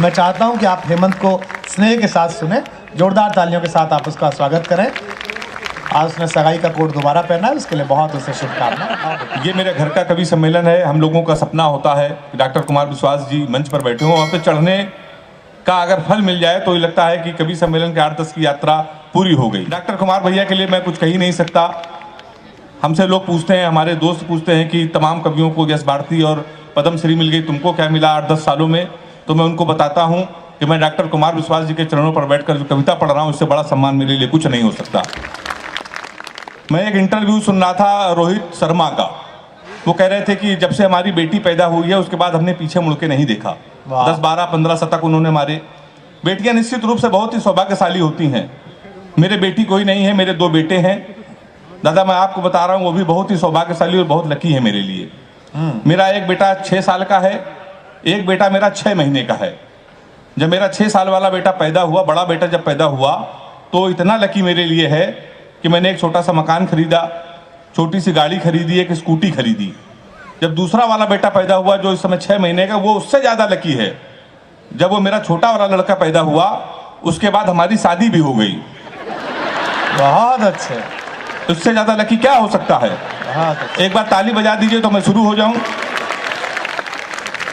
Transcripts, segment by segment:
मैं चाहता हूं कि आप हेमंत को स्नेह के साथ सुने, जोरदार तालियों के साथ आप उसका स्वागत करें। आज उसने सगाई का कोट दोबारा पहना है, उसके लिए बहुत उसे शुभकामनाएं। ये मेरे घर का कवि सम्मेलन है। हम लोगों का सपना होता है कि डॉक्टर कुमार विश्वास जी मंच पर बैठे हों, वहाँ पे चढ़ने का अगर फल मिल जाए तो ये लगता है कि कवि सम्मेलन के 8-10 की यात्रा पूरी हो गई। डॉक्टर कुमार भैया के लिए मैं कुछ कह ही नहीं सकता। हमसे लोग पूछते हैं, हमारे दोस्त पूछते हैं कि तमाम कवियों को यश भारती और पद्मश्री मिल गई, तुमको क्या मिला 8-10 सालों में? तो मैं उनको बताता हूं कि मैं डॉक्टर कुमार विश्वास जी के चरणों पर बैठकर जो कविता पढ़ रहा हूं, इससे बड़ा सम्मान मेरे लिए कुछ नहीं हो सकता। मैं एक इंटरव्यू सुन रहा था रोहित शर्मा का। वो कह रहे थे कि जब से हमारी बेटी पैदा हुई है उसके बाद हमने पीछे मुड़ के नहीं देखा। 10, 12, 15 शतक उन्होंने मारे। बेटियां निश्चित रूप से बहुत ही सौभाग्यशाली होती हैं। मेरे बेटी कोई नहीं है, मेरे 2 बेटे हैं। दादा मैं आपको बता रहा हूँ, वो भी बहुत ही सौभाग्यशाली और बहुत लकी है मेरे लिए। मेरा एक बेटा 6 साल का है, एक बेटा मेरा 6 महीने का है। जब मेरा 6 साल वाला बेटा पैदा हुआ, बड़ा बेटा जब पैदा हुआ, तो इतना लकी मेरे लिए है कि मैंने एक छोटा सा मकान खरीदा, छोटी सी गाड़ी खरीदी, एक स्कूटी खरीदी। जब दूसरा वाला बेटा पैदा हुआ जो इस समय 6 महीने का, वो उससे ज़्यादा लकी है। जब वो मेरा छोटा वाला लड़का पैदा हुआ, उसके बाद हमारी शादी भी हो गई। बहुत अच्छे। उससे ज़्यादा लकी क्या हो सकता है? एक बार ताली बजा दीजिए तो मैं शुरू हो जाऊं।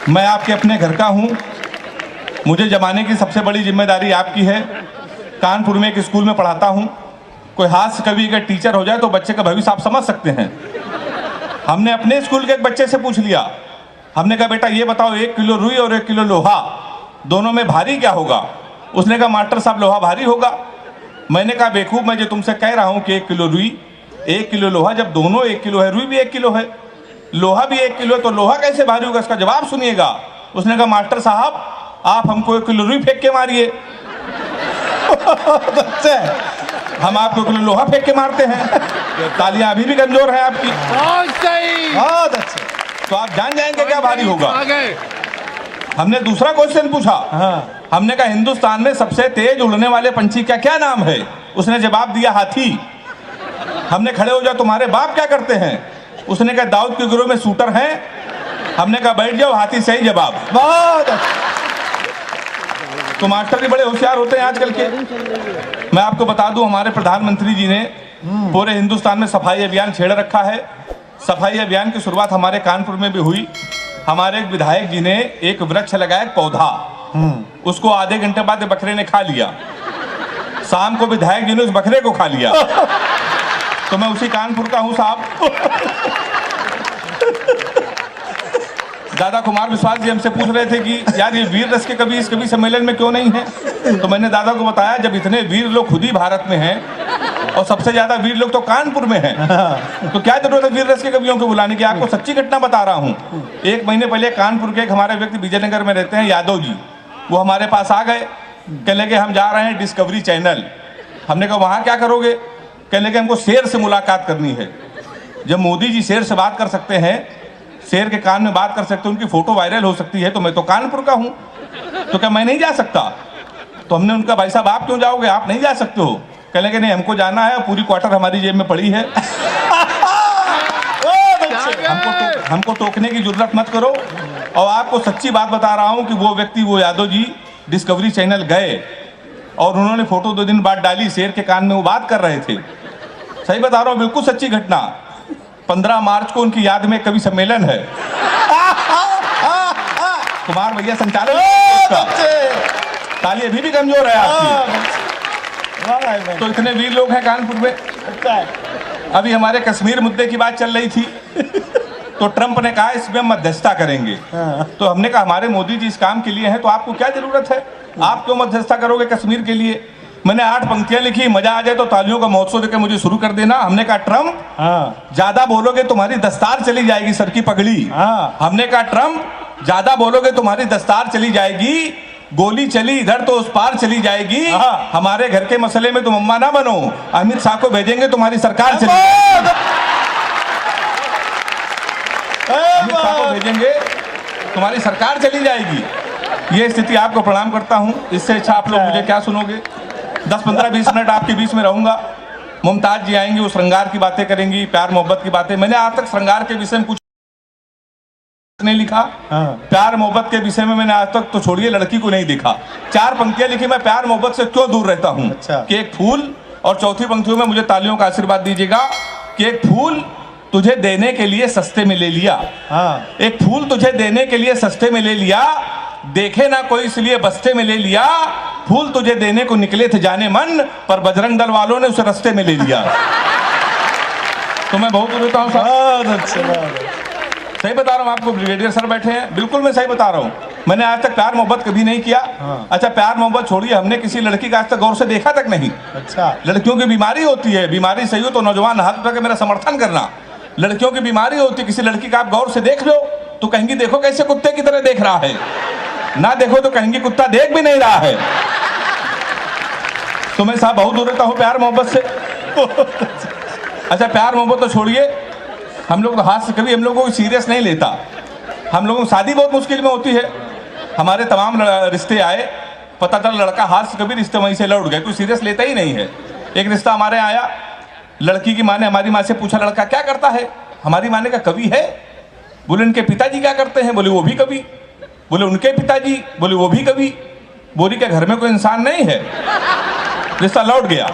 मैं आपके अपने घर का हूं। मुझे जमाने की सबसे बड़ी जिम्मेदारी आपकी है। कानपुर में एक स्कूल में पढ़ाता हूं। कोई हास्य कवि का टीचर हो जाए तो बच्चे का भविष्य आप समझ सकते हैं। हमने अपने स्कूल के एक बच्चे से पूछ लिया, हमने कहा बेटा ये बताओ 1 किलो रुई और 1 किलो लोहा, दोनों में भारी क्या होगा? उसने कहा मास्टर साहब लोहा भारी होगा। मैंने कहा बेवकूफ, मैं जो तुमसे कह रहा हूं कि 1 किलो रुई 1 किलो लोहा, जब दोनों 1 किलो है, रुई भी 1 किलो है, लोहा भी 1 किलो है, तो लोहा कैसे भारी होगा? इसका जवाब सुनिएगा। उसने कहा मास्टर साहब आप हमको 1 किलो रुई फेंक के मारिए। हम आपको 1 किलो लोहा फेंक के मारते हैं। तालियां अभी भी कमजोर है आपकी। बहुत अच्छे। तो आप जान जाएंगे क्या भारी होगा। हमने दूसरा क्वेश्चन पूछा। हमने कहा हिंदुस्तान में सबसे तेज उड़ने वाले पंछी का क्या नाम है? उसने जवाब दिया हाथी। हमने खड़े हो जाओ तुम्हारे बाप क्या करते हैं? उसने कहा दाऊद के गिरोह में शूटर हैं। हमने कहा बैठ जाओ, हाथी सही जवाब। बहुत अच्छे। तो मास्टर भी बड़े होशियार होते हैं आजकल के। मैं आपको बता दूं, हमारे प्रधानमंत्री जी ने पूरे हिंदुस्तान में सफाई अभियान छेड़ रखा है। सफाई अभियान की शुरुआत हमारे कानपुर में भी हुई। हमारे एक विधायक जी ने एक वृक्ष लगाया, एक पौधा, उसको आधे घंटे बाद बकरे ने खा लिया। शाम को विधायक जी ने उस बकरे को खा लिया। तो मैं उसी कानपुर का हूं साहब। दादा कुमार विश्वास जी हमसे पूछ रहे थे कि यार ये वीर रस के कवि इस कवि सम्मेलन में क्यों नहीं है? तो मैंने दादा को बताया, जब इतने वीर लोग खुद ही भारत में हैं और सबसे ज्यादा वीर लोग तो कानपुर में हैं, तो क्या जरूरत है वीर रस के कवियों को बुलाने की? आपको सच्ची घटना बता रहा हूं। 1 महीने पहले कानपुर के एक हमारे व्यक्ति विजयनगर में रहते हैं, यादव जी, वो हमारे पास आ गए। कहने लगे हम जा रहे हैं डिस्कवरी चैनल। हमने कहा वहां क्या करोगे? कहने लगे हमको शेर से मुलाकात करनी है। जब मोदी जी शेर से बात कर सकते हैं, शेर के कान में बात कर सकते हैं, उनकी फोटो वायरल हो सकती है, तो मैं तो कानपुर का हूं, तो क्या मैं नहीं जा सकता? तो हमने उनका भाई साहब आप क्यों जाओगे, आप नहीं जा सकते हो? कहने लगे नहीं हमको जाना है, पूरी क्वार्टर हमारी जेब में पड़ी है। हमको टोकने की जरूरत मत करो। और आपको सच्ची बात बता रहा हूं कि वो व्यक्ति, वो यादव जी डिस्कवरी चैनल गए और उन्होंने फोटो 2 दिन बाद डाली, शेर के कान में वो बात कर रहे थे। सही बता रहा हूं, बिल्कुल सच्ची घटना। 15 मार्च को उनकी याद में कवि सम्मेलन है। कुमार भैया संचालक। ताली अभी भी कमजोर है आपकी। तो इतने वीर लोग हैं कानपुर में। अभी हमारे कश्मीर मुद्दे की बात चल रही थी, तो ट्रंप ने कहा इसमें मध्यस्थता करेंगे। तो हमने कहा हमारे मोदी जी इस काम के लिए हैं, तो आपको क्या जरूरत है? आप क्यों मध्यस्थता करोगे कश्मीर के लिए? मैंने 8 पंक्तियां लिखी, मजा आ जाए तो तालियों का महोत्सव देकर मुझे शुरू कर देना। हमने कहा ट्रंप ज्यादा बोलोगे तुम्हारी दस्तार चली जाएगी, सर की पगड़ी। हमने कहा ट्रंप ज्यादा बोलोगे तुम्हारी दस्तार चली जाएगी, गोली चली इधर तो उस पार चली जाएगी। हमारे घर के मसले में तुम अम्मा ना बनो, अमित शाह को भेजेंगे तुम्हारी सरकार चली जाएगी। अमित शाह को भेजेंगे तुम्हारी सरकार चली जाएगी। ये स्थिति आपको प्रणाम करता हूं। इससे अच्छा आप लोग मुझे क्या सुनोगे? 10, 15, 20 मिनट आपके बीच में रहूंगा। मुमताज जी आएंगी, वो श्रृंगार की बातें करेंगी, प्यार मोहब्बत की बातें। मैंने आज तक श्रृंगार के विषय में कुछ ने लिखा। हाँ। प्यार मोहब्बत के विषय में मैंने आज तक तो छोड़िए लड़की को नहीं देखा। 4 पंक्तियां लिखी, मैं प्यार मोहब्बत से क्यों दूर रहता हूँ। अच्छा। कि एक फूल, और चौथी पंक्तियों में मुझे तालियों का आशीर्वाद दीजिएगा कि एक फूल तुझे देने के लिए सस्ते में ले लिया। हाँ। एक फूल तुझे देने के लिए सस्ते में ले लिया, देखे ना कोई इसलिए बस्ते में ले लिया। फूल तुझे देने को निकले थे जाने मन, पर बजरंग दल वालों ने उसे रस्ते में ले लिया। तो मैं बहुत रोता हूँ साहब। बहुत अच्छा। सही बता रहा हूँ आपको, ब्रिगेडियर सर बैठे हैं, बिल्कुल मैं सही बता रहा हूँ। मैंने आज तक प्यार मोहब्बत कभी नहीं किया। हाँ। अच्छा, प्यार मोहब्बत छोड़िए, हमने किसी लड़की का आज तक गौर से देखा तक नहीं। अच्छा। लड़कियों की बीमारी होती है, बीमारी सही हो तो नौजवान हाथ उठा के मेरा समर्थन करना। लड़कियों की बीमारी होती है, किसी लड़की का आप गौर से देख लो तो कहेंगी देखो कैसे कुत्ते की तरह देख रहा है, ना देखो तो कहेंगी कुत्ता देख भी नहीं रहा है। तो मैं साहब बहुत दूर रहता हूँ प्यार मोहब्बत से। अच्छा, प्यार मोहब्बत तो छोड़िए, हम लोग तो हाथ से कभी हम लोगों को सीरियस नहीं लेता। हम लोगों की शादी बहुत मुश्किल में होती है। हमारे तमाम रिश्ते आए, पता चला लड़का हाथ से कभी रिश्ते वहीं से लौट गए, कोई सीरियस लेता ही नहीं है। एक रिश्ता हमारे आया, लड़की की माँ ने हमारी माँ से पूछा लड़का क्या करता है। हमारी माँ ने कहा कवि है। बोले उनके पिताजी क्या करते हैं। बोले वो भी कवि। बोले उनके पिताजी। बोले वो भी कवि। बोली क्या घर में कोई इंसान नहीं है। रिश्ता लौट गया।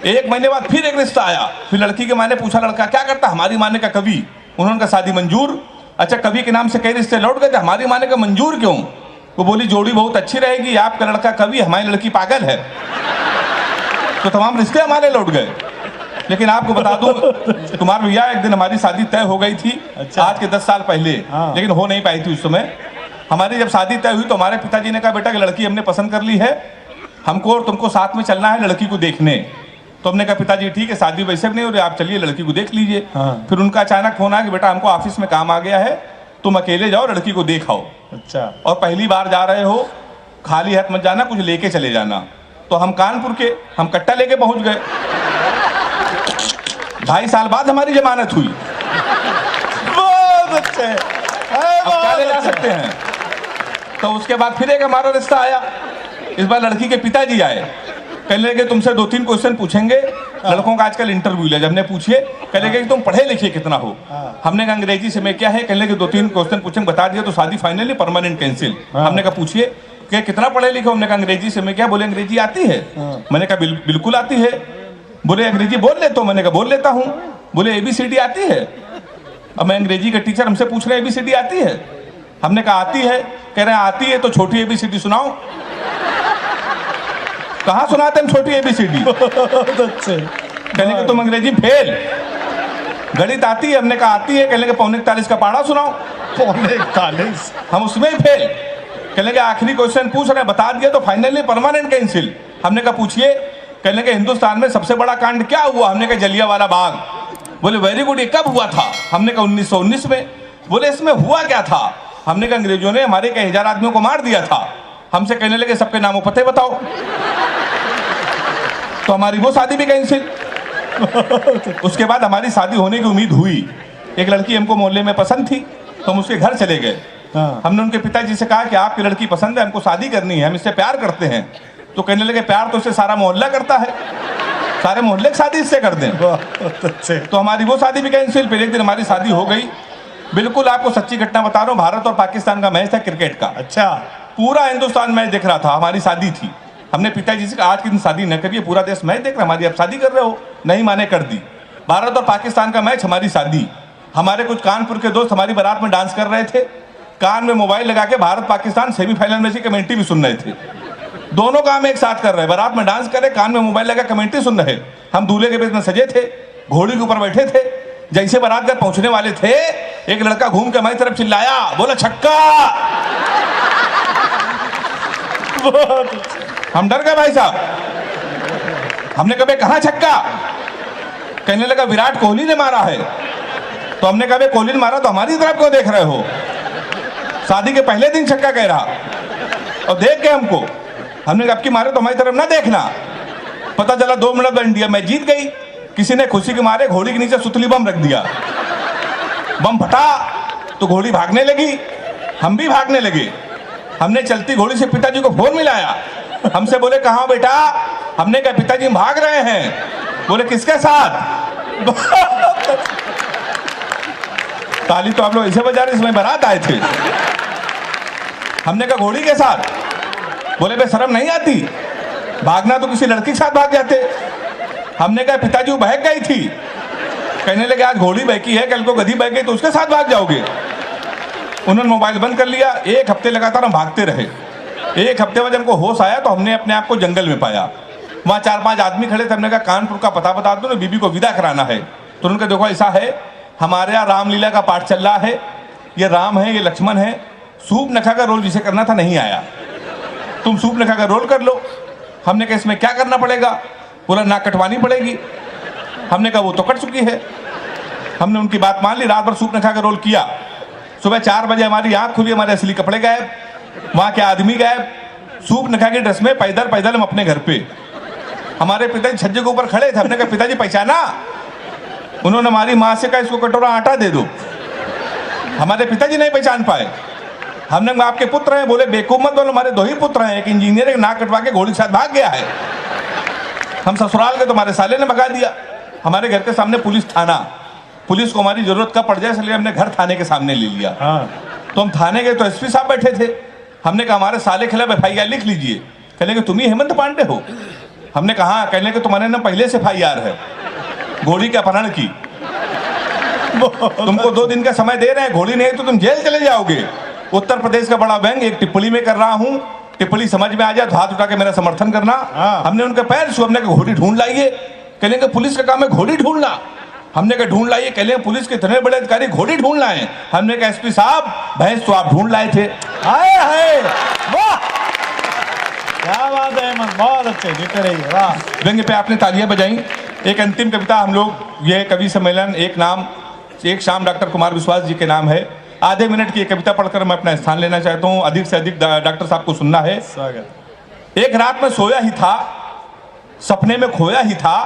1 महीने बाद फिर एक रिश्ता आया, फिर लड़की की माँ ने पूछा लड़का क्या करता। हमारी माँ ने कहा कवि। उन्होंने कहा शादी मंजूर। अच्छा, कवि के नाम से कई रिश्ते लौट गए थे, हमारी माँ ने कहा मंजूर क्यों। वो बोली जोड़ी बहुत अच्छी रहेगी, आपका लड़का कवि, हमारी लड़की पागल है। तो तमाम रिश्ते हमारे लौट गए। लेकिन आपको बता दूं, कुमार भैया, एक दिन हमारी शादी तय हो गई थी। अच्छा। आज के 10 साल पहले। हाँ। लेकिन हो नहीं पाई थी उस समय। हमारी जब शादी तय हुई तो हमारे पिताजी ने कहा बेटा कि लड़की हमने पसंद कर ली है, हमको और तुमको साथ में चलना है लड़की को देखने। तो हमने कहा पिताजी ठीक है, शादी वैसे भी नहीं हो रही, आप चलिए लड़की को देख लीजिए। हाँ। फिर उनका अचानक फोन आया कि बेटा हमको ऑफिस में काम आ गया है, तुम अकेले जाओ लड़की को देख आओ। अच्छा। और पहली बार जा रहे हो, खाली हाथ मत जाना, कुछ लेके चले जाना। तो हम कानपुर के, हम कट्टा लेके पहुंच गए। 2.5 साल बाद हमारी जमानत हुई। बहुत अच्छे। अब क्या ले जा सकते हैं। तो उसके बाद फिर एक हमारा रिश्ता आया। इस बार लड़की के पिताजी आए, कहने लगे तुमसे 2-3 क्वेश्चन पूछेंगे। लड़कों का आजकल इंटरव्यू ले, जब हमने पूछिए कहने लगे कि तुम पढ़े लिखे कितना हो। हमने कहा अंग्रेजी से मैं क्या है, कहने लगे 2-3 क्वेश्चन पूछेंगे, बता दिया तो शादी फाइनली परमानेंट कैंसिल। हमने कहा पूछिए कि कितना पढ़े लिखे। हमने कहा अंग्रेजी से मैं क्या। बोले अंग्रेजी आती है। मैंने कहा बिल्कुल आती है। बोले अंग्रेजी बोल लेते हो। मैंने कहा बोल लेता हूँ। बोले ABCD आती है। अब मैं अंग्रेजी का टीचर, हमसे पूछ रहे ABCD आती है। हमने कहा आती है। कह रहे हैं आती है तो छोटी ABCD सुनाओ। कहाँ सुनाते हम छोटी ABCD। कहने के तुम अंग्रेजी फेल। गणित आती है। हमने कहा आती है। कहने के 41 का पहाड़ा सुनाओ। 41। हम उसमें ही फेल। कहने के आखिरी क्वेश्चन पूछ रहे हैं, बता दिया तो फाइनली परमानेंट कैंसिल। हमने कहा पूछिए। कहने के हिंदुस्तान में सबसे बड़ा कांड क्या हुआ। हमने कहा जलियांवाला बाग। बोले वेरी गुड, ये कब हुआ था। हमने कहा 1919 में। बोले इसमें हुआ क्या था। हमने कहा अंग्रेजों ने हमारे कई 1000 आदमियों को मार दिया था। हमसे कहने लगे सबके नामों पते बताओ। तो हमारी वो शादी भी कैंसिल। उसके बाद हमारी शादी होने की उम्मीद हुई। एक लड़की हमको मोहल्ले में पसंद थी, तो हम उसके घर चले गए। हमने उनके पिताजी से कहा कि आपकी लड़की पसंद है, हमको शादी करनी है, हम इससे प्यार करते हैं। तो कहने लगे प्यार तो इससे सारा मोहल्ला करता है, सारे मोहल्ले की शादी इससे कर दें। तो हमारी वो शादी भी कैंसिल। फिर एक दिन हमारी शादी हो गई। बिल्कुल आपको सच्ची घटना बता रहा हूँ, भारत और पाकिस्तान का मैच था क्रिकेट का। अच्छा। पूरा हिंदुस्तान मैच देख रहा था, हमारी शादी थी। हमने पिताजी से कहा आज के दिन शादी न करिए, पूरा देश मैच देख रहा, हमारी आप शादी कर रहे हो। नहीं माने, कर दी। भारत और पाकिस्तान का मैच, हमारी शादी। हमारे कुछ कानपुर के दोस्त हमारी बारात में डांस कर रहे थे, कान में मोबाइल लगा के भारत पाकिस्तान सेमीफाइनल मैच की कमेंट्री भी सुन रहे थे। दोनों काम एक साथ कर रहे, बारात में डांस कर रहे, कान में मोबाइल लगा कमेंट्री सुन रहे। हम दूल्हे के बेस में सजे थे, घोड़ी के ऊपर बैठे थे। जैसे बारात घर पहुंचने वाले थे, एक लड़का घूम के हमारी तरफ चिल्लाया, बोला छक्का। हम डर गए भाई साहब। हमने कहा कहां छक्का। कहने लगा विराट कोहली ने मारा है। तो हमने कहा कोहली ने मारा तो हमारी तरफ क्यों देख रहे हो। शादी के पहले दिन छक्का कह रहा और देख के हमको। हमने कहा अब की मारे तो हमारी तरफ ना देखना। पता चला 2 मिनट में इंडिया मैच जीत गई। किसी ने खुशी के मारे घोड़ी के नीचे सुतली बम रख दिया। बम फटा तो घोड़ी भागने लगी, हम भी भागने लगे। हमने चलती घोड़ी से पिताजी को फोन मिलाया। हमसे बोले कहाँ बेटा। हमने कहा पिताजी हम भाग रहे हैं। बोले किसके साथ। ताली तो आप लोग ऐसे बजा रहे इसमें बारात आए थे। हमने कहा घोड़ी के साथ, बोले बे शर्म नहीं आती, भागना तो किसी लड़की के साथ भाग जाते। हमने कहा पिताजी वो बहक गई थी, कहने लगे आज घोड़ी बहकी है, कल को गधी बहक गई तो उसके साथ भाग जाओगे। उन्होंने मोबाइल बंद कर लिया। एक हफ्ते लगातार हम भागते रहे। एक हफ्ते में जब हमको होश आया तो हमने अपने आप को जंगल में पाया। वहाँ 4-5 आदमी खड़े थे। हमने कहा कानपुर का पता बता दो ना, बीबी को विदा कराना है। तो उन्होंने कहा देखो ऐसा है, हमारे यहाँ रामलीला का पाठ चल रहा है, ये राम है, ये लक्ष्मण है, सूप नखा का रोल जिसे करना था नहीं आया, तुम सूप नखा का रोल कर लो। हमने कहा इसमें क्या करना पड़ेगा? बोला नाक कटवानी पड़ेगी। हमने कहा वो तो कट चुकी है। हमने उनकी बात मान ली, रात भर सूप नखा का रोल किया। सुबह 4 बजे हमारी आंख खुली, हमारे असली कपड़े गायब, वहाँ के आदमी गायब, सूप नखा के ड्रेस में पैदल पैदल हम अपने घर पे। हमारे पिताजी छज्जे के ऊपर खड़े थे। हमने कहा पिताजी पहचाना? उन्होंने हमारी माँ से कहा इसको कटोरा आटा दे दो। हमारे पिताजी नहीं पहचान पाए। हमने कहा आपके पुत्र हैं? बोले बेवकूफ मत बोलो, हमारे 2 ही पुत्र हैं, एक इंजीनियर, एक नाक कटवा के घोड़ी के साथ भाग गया है। हम ससुराल के, तुम्हारे साले ने भगा दिया। हमारे घर के सामने पुलिस थाना, पुलिस को हमारी जरूरत कब पड़ जाए इसलिए हमने घर थाने के सामने ले लिया। तो हम थाने गए तो एसपी साहब बैठे थे। हमने कहा हमारे साले खिलाफ FIR लिख लीजिए। कहने के तुम ही हेमंत पांडे हो? हमने कहा, कहने के तुम्हारे ना पहले से FIR है घोड़ी के अपहरण की, तुमको 2 दिन का समय दे रहे हैं, घोड़ी नहीं तो तुम जेल चले जाओगे। उत्तर प्रदेश का बड़ा व्यंग एक टिप्पणी में कर रहा हूँ, टिप्पणी समझ में आ जाए तो हाथ उठा के मेरा समर्थन करना। हमने उनके पैर छू, हमने कहा घोड़ी ढूंढ लाइए। कहलेंगे पुलिस का काम है घोड़ी ढूंढना। हमने कहा ढूंढ लाइए। कहलेंगे पुलिस के इतने बड़े अधिकारी घोड़ी ढूंढ लाए। हमने कहा एसपी साहब भैंस तो आप ढूंढ लाए थे। हाय हाय, वाह क्या बात है हेमंत, बहुत अच्छे, जीते रहिए, वाह। व्यंग पे आपने तालियां बजाई। एक अंतिम कविता हम लोग, ये कवि सम्मेलन एक शाम डॉक्टर कुमार विश्वास जी के नाम है। आधे मिनट की कविता पढ़कर मैं अपना स्थान लेना चाहता हूँ। अधिक से अधिक डॉक्टर साहब को सुनना है। स्वागत। एक रात में सोया ही था, सपने में खोया ही था,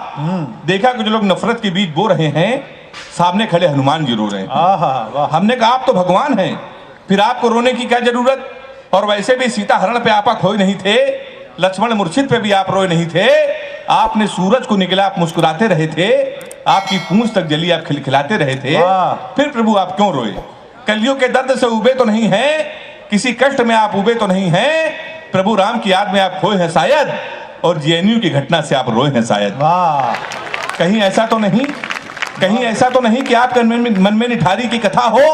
देखा कि जो लोग नफरत के बीच बो रहे हैं, सामने खड़े हनुमान जी रो रहे हैं। हमने कहा आप तो भगवान हैं, फिर आपको रोने की क्या जरूरत? और वैसे भी सीता हरण पे आपा खोए नहीं थे, लक्ष्मण मूर्छित पे भी आप रोए नहीं थे। आपने सूरज को निकला, आप मुस्कुराते रहे थे, आपकी पूंछ तक जली, आप खिलखिलाते रहे थे। फिर प्रभु आप क्यों रोए? कलियों के दर्द से उबे तो नहीं है, किसी कष्ट में आप उबे तो नहीं है, प्रभु राम की याद में आप खोए हैं शायद, और JNU की घटना से आप रोए हैं शायद। कहीं ऐसा तो नहीं, कहीं ऐसा तो नहीं कि आपके मन में निठारी की कथा हो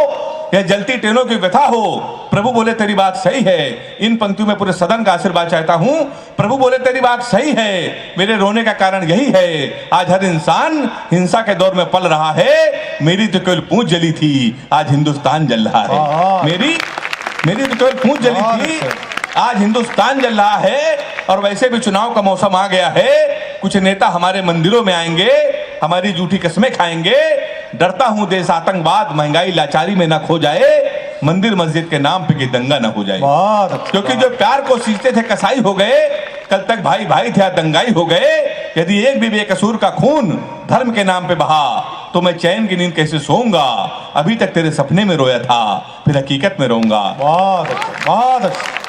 या जलती ट्रेनों की व्यथा हो। प्रभु बोले तेरी बात सही है। इन पंक्तियों में पूरे सदन का आशीर्वाद चाहता हूं। प्रभु बोले तेरी बात सही है, मेरे रोने का कारण यही है, आज हर इंसान हिंसा के दौर में पल रहा है। मेरी तो केवल पूंछ जली थी, आज हिंदुस्तान जल रहा है। मेरी तो केवल पूंछ जली थी, आज हिंदुस्तान जल रहा है। और वैसे भी चुनाव का मौसम आ गया है, कुछ नेता हमारे मंदिरों में आएंगे, हमारी झूठी कस्में खाएंगे। डरता हूं देश आतंकवाद महंगाई लाचारी में ना खो जाए, मंदिर मस्जिद के नाम पे कि दंगा ना हो जाए। क्योंकि जो प्यार को सींचते थे कसाई हो गए, कल तक भाई भाई थे दंगाई हो गए। यदि एक भी बेकसूर का खून धर्म के नाम पे बहा, तो मैं चैन की नींद कैसे सोऊंगा? अभी तक तेरे सपने में रोया था, फिर हकीकत में रोऊंगा। बहुत अच्छा, बहुत अच्छा।